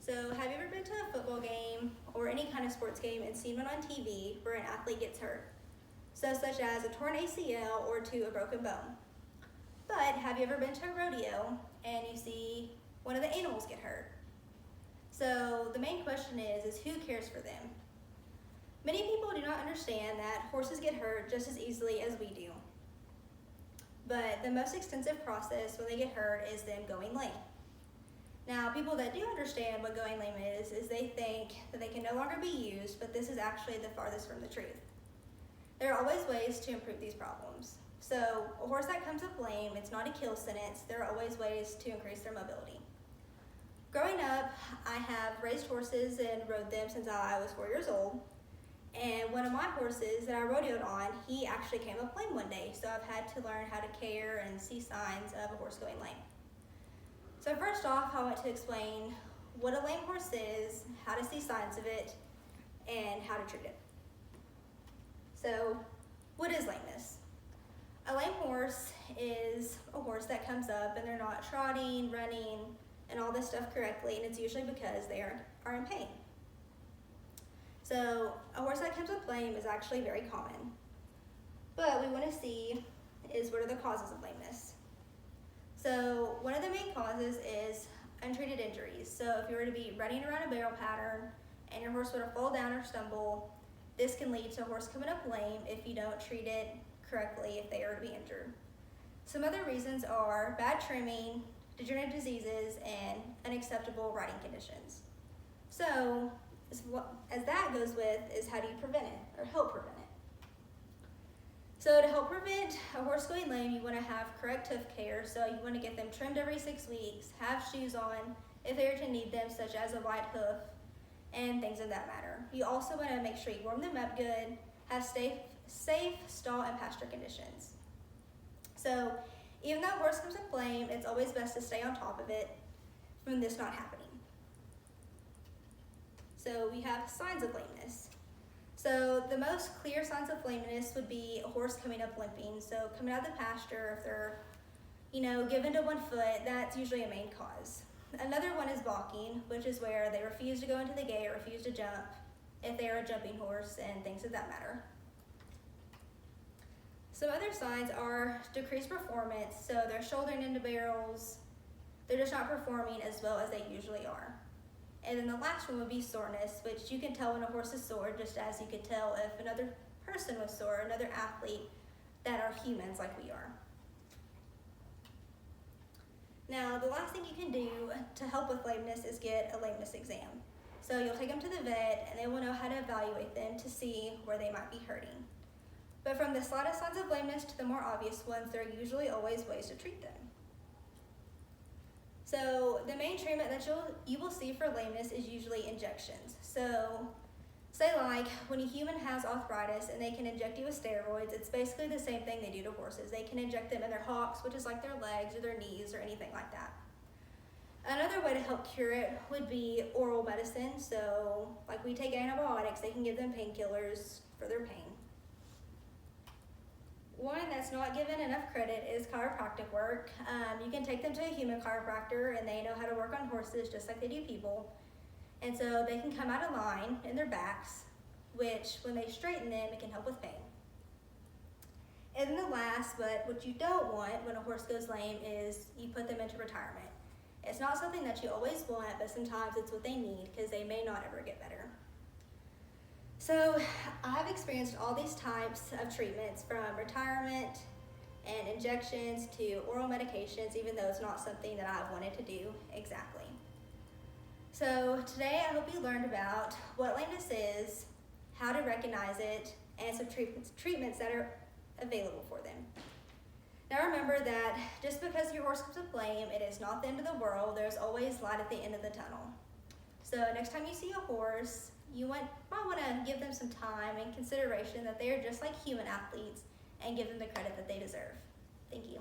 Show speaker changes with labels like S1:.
S1: So have you ever been to a football game or any kind of sports game and seen one on TV where an athlete gets hurt? So such as a torn ACL or to a broken bone. But have you ever been to a rodeo and you see one of the animals get hurt? So the main question is who cares for them? Many people do not understand that horses get hurt just as easily as we do. But the most extensive process when they get hurt is them going lame. Now, people that do understand what going lame is they think that they can no longer be used, but this is actually the farthest from the truth. There are always ways to improve these problems. So, a horse that comes up lame, it's not a kill sentence. There are always ways to increase their mobility. Growing up, I have raised horses and rode them since I was 4 years old. And one of my horses that I rodeoed on, he actually came up lame one day. So I've had to learn how to care and see signs of a horse going lame. So first off, I want to explain what a lame horse is, how to see signs of it, and how to treat it. So, what is lameness? A lame horse is a horse that comes up and they're not trotting, running, and all this stuff correctly, and it's usually because they are in pain. So, a horse that comes up lame is actually very common. But what we want to see is what are the causes of lameness. So one of the main causes is untreated injuries. So if you were to be running around a barrel pattern and your horse were to fall down or stumble, this can lead to a horse coming up lame if you don't treat it correctly if they are to be injured. Some other reasons are bad trimming, degenerative diseases, and unacceptable riding conditions. So as that goes with is how do you prevent it or help prevent it? So to help prevent a horse going lame, you want to have correct hoof care. So you want to get them trimmed every 6 weeks, have shoes on if they are to need them, such as a wide hoof and things of that matter. You also want to make sure you warm them up good, have safe stall and pasture conditions. So even though a horse comes up lame, it's always best to stay on top of it from this not happening. So we have signs of lameness. So the most clear signs of lameness would be a horse coming up limping. So coming out of the pasture, if they're, given to one foot, that's usually a main cause. Another one is balking, which is where they refuse to go into the gate or refuse to jump if they are a jumping horse and things of that matter. Some other signs are decreased performance. So they're shouldering into barrels. They're just not performing as well as they usually are. And then the last one would be soreness, which you can tell when a horse is sore just as you could tell if another person was sore, another athlete that are humans like we are. Now, the last thing you can do to help with lameness is get a lameness exam. So you'll take them to the vet and they will know how to evaluate them to see where they might be hurting. But from the slightest signs of lameness to the more obvious ones, there are usually always ways to treat them. So the main treatment that you will see for lameness is usually injections. So say like when a human has arthritis and they can inject you with steroids, it's basically the same thing they do to horses. They can inject them in their hocks, which is like their legs or their knees or anything like that. Another way to help cure it would be oral medicine. So like we take antibiotics, they can give them painkillers for their pain. One that's not given enough credit is chiropractic work. You can take them to a human chiropractor and they know how to work on horses just like they do people. And so they can come out of line in their backs, which when they straighten them, it can help with pain. And then the last, but what you don't want when a horse goes lame is you put them into retirement. It's not something that you always want, but sometimes it's what they need because they may not ever get better. So I've experienced all these types of treatments from retirement and injections to oral medications, even though it's not something that I've wanted to do exactly. So today I hope you learned about what lameness is, how to recognize it, and some treatments that are available for them. Now remember that just because your horse comes up lame, it is not the end of the world. There's always light at the end of the tunnel. So next time you see a horse, you might want to give them some time and consideration that they are just like human athletes and give them the credit that they deserve. Thank you.